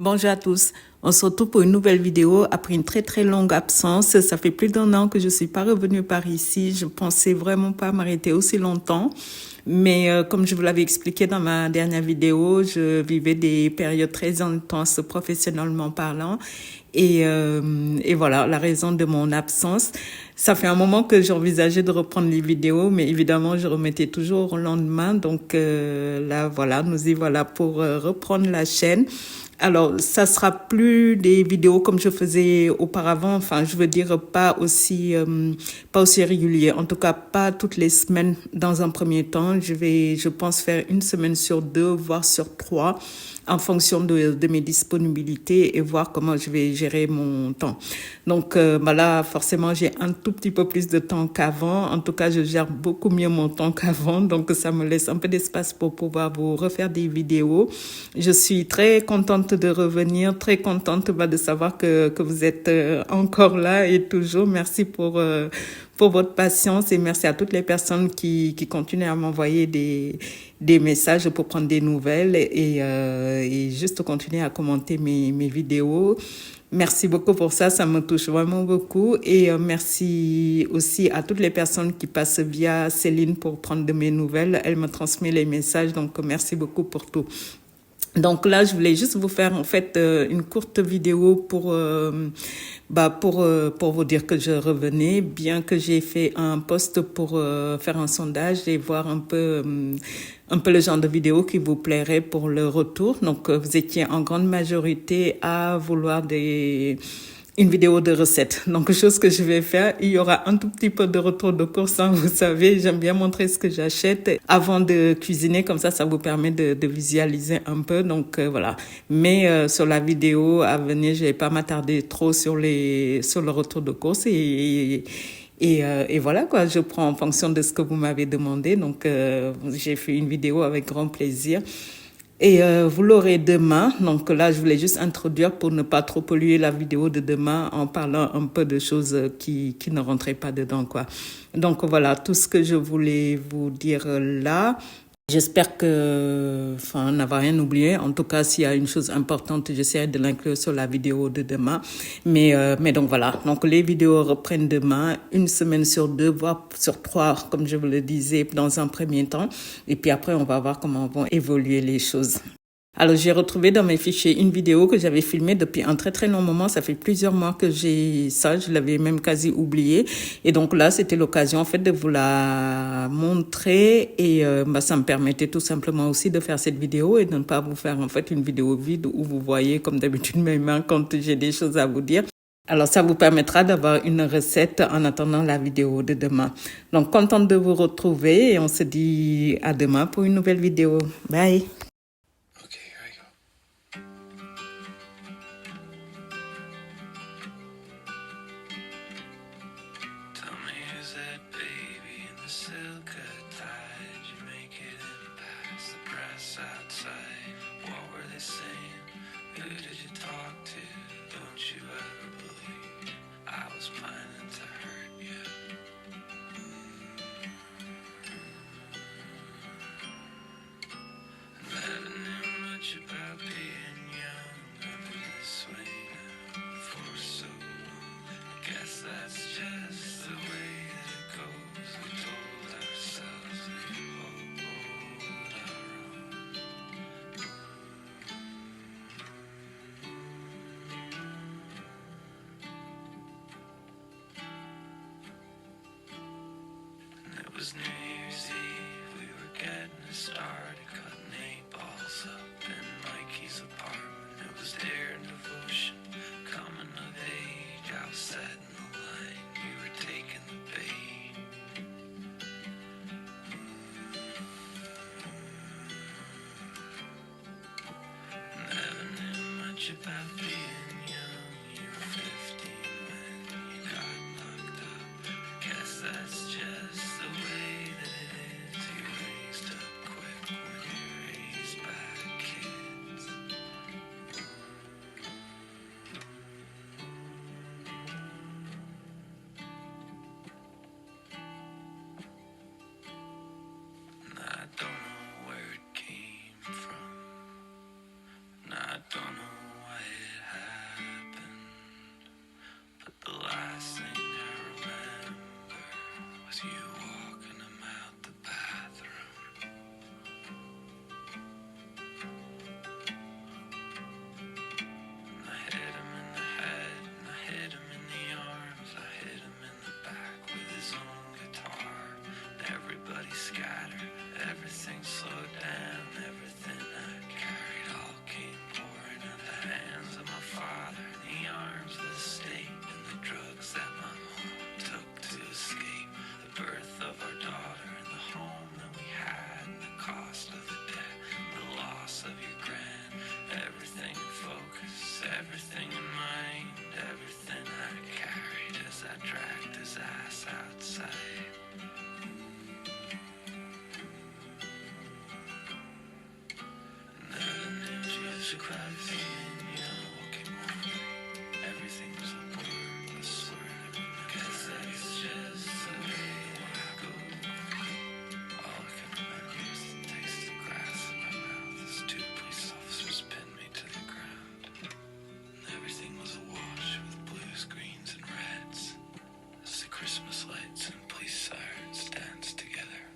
Bonjour à tous, on se retrouve pour une nouvelle vidéo après une très longue absence. Ça fait plus d'1 an que je suis pas revenue par ici. Je pensais vraiment pas m'arrêter aussi longtemps. Mais comme je vous l'avais expliqué dans ma dernière vidéo, je vivais des périodes très intenses professionnellement parlant. Et voilà la raison de mon absence. Ça fait un moment que j'envisageais de reprendre les vidéos, mais évidemment, je remettais toujours au lendemain. Donc là, voilà, nous y voilà pour reprendre la chaîne. Alors, ça sera plus des vidéos comme je faisais auparavant. Enfin, je veux dire pas aussi régulier. En tout cas, pas toutes les semaines dans un premier temps. Je pense faire une semaine sur 2, voire sur 3, en fonction de mes disponibilités et voir comment je vais gérer mon temps. Donc, là, forcément, j'ai un tout petit peu plus de temps qu'avant. En tout cas, je gère beaucoup mieux mon temps qu'avant. Donc, ça me laisse un peu d'espace pour pouvoir vous refaire des vidéos. Je suis très contente de revenir, très contente de savoir que vous êtes encore là et toujours. Merci pour votre patience et merci à toutes les personnes qui continuent à m'envoyer des messages pour prendre des nouvelles et juste continuer à commenter mes vidéos. Merci beaucoup pour ça, ça me touche vraiment beaucoup. Et merci aussi à toutes les personnes qui passent via Céline pour prendre de mes nouvelles. Elle me transmet les messages, donc merci beaucoup pour tout. Donc là, je voulais juste vous faire en fait une courte vidéo pour vous dire que je revenais, bien que j'ai fait un post pour faire un sondage et voir un peu le genre de vidéo qui vous plairait pour le retour. Donc vous étiez en grande majorité à vouloir une vidéo de recettes. Donc, chose que je vais faire, il y aura un tout petit peu de retour de course. Hein, vous savez, j'aime bien montrer ce que j'achète avant de cuisiner. Comme ça vous permet de visualiser un peu. Donc, voilà. Mais sur la vidéo à venir, je vais pas m'attarder trop sur le retour de course et voilà quoi, je prends en fonction de ce que vous m'avez demandé. Donc, j'ai fait une vidéo avec grand plaisir. Et vous l'aurez demain. Donc là, je voulais juste introduire pour ne pas trop polluer la vidéo de demain en parlant un peu de choses qui ne rentraient pas dedans, quoi. Donc voilà, tout ce que je voulais vous dire là. J'espère n'avoir rien oublié. En tout cas, s'il y a une chose importante, j'essaierai de l'inclure sur la vidéo de demain. Mais donc voilà. Donc les vidéos reprennent demain, une semaine sur 2, voire sur 3, comme je vous le disais, dans un premier temps. Et puis après, on va voir comment vont évoluer les choses. Alors, j'ai retrouvé dans mes fichiers une vidéo que j'avais filmée depuis un très long moment. Ça fait plusieurs mois que j'ai ça. Je l'avais même quasi oublié. Et donc là, c'était l'occasion, en fait, de vous la montrer. Et ça me permettait tout simplement aussi de faire cette vidéo et de ne pas vous faire, en fait, une vidéo vide où vous voyez, comme d'habitude, mes mains quand j'ai des choses à vous dire. Alors, ça vous permettra d'avoir une recette en attendant la vidéo de demain. Donc, contente de vous retrouver et on se dit à demain pour une nouvelle vidéo. Bye! It was New Year's Eve, we were getting it started, cutting 8 balls up in Mikey's apartment. It was dare and devotion, coming of age, I was setting the line, you were taking the bait. Never knew much about being young, you were 15 when you got locked up. Guess that's just the way that it is. You raised up quick when you raised by kids. And I don't know where it came from. And I don't know why everything in mind, everything I carried as I dragged his ass outside. Another name, Jesus Christ, and you're walking on. Everything was a blur, a slur, guess that's just the way I go. All I can remember is the taste of grass in my mouth as two police officers pinned me to the ground. And everything was awash with blues, greens, and reds as the Christmas lights and police sirens danced together.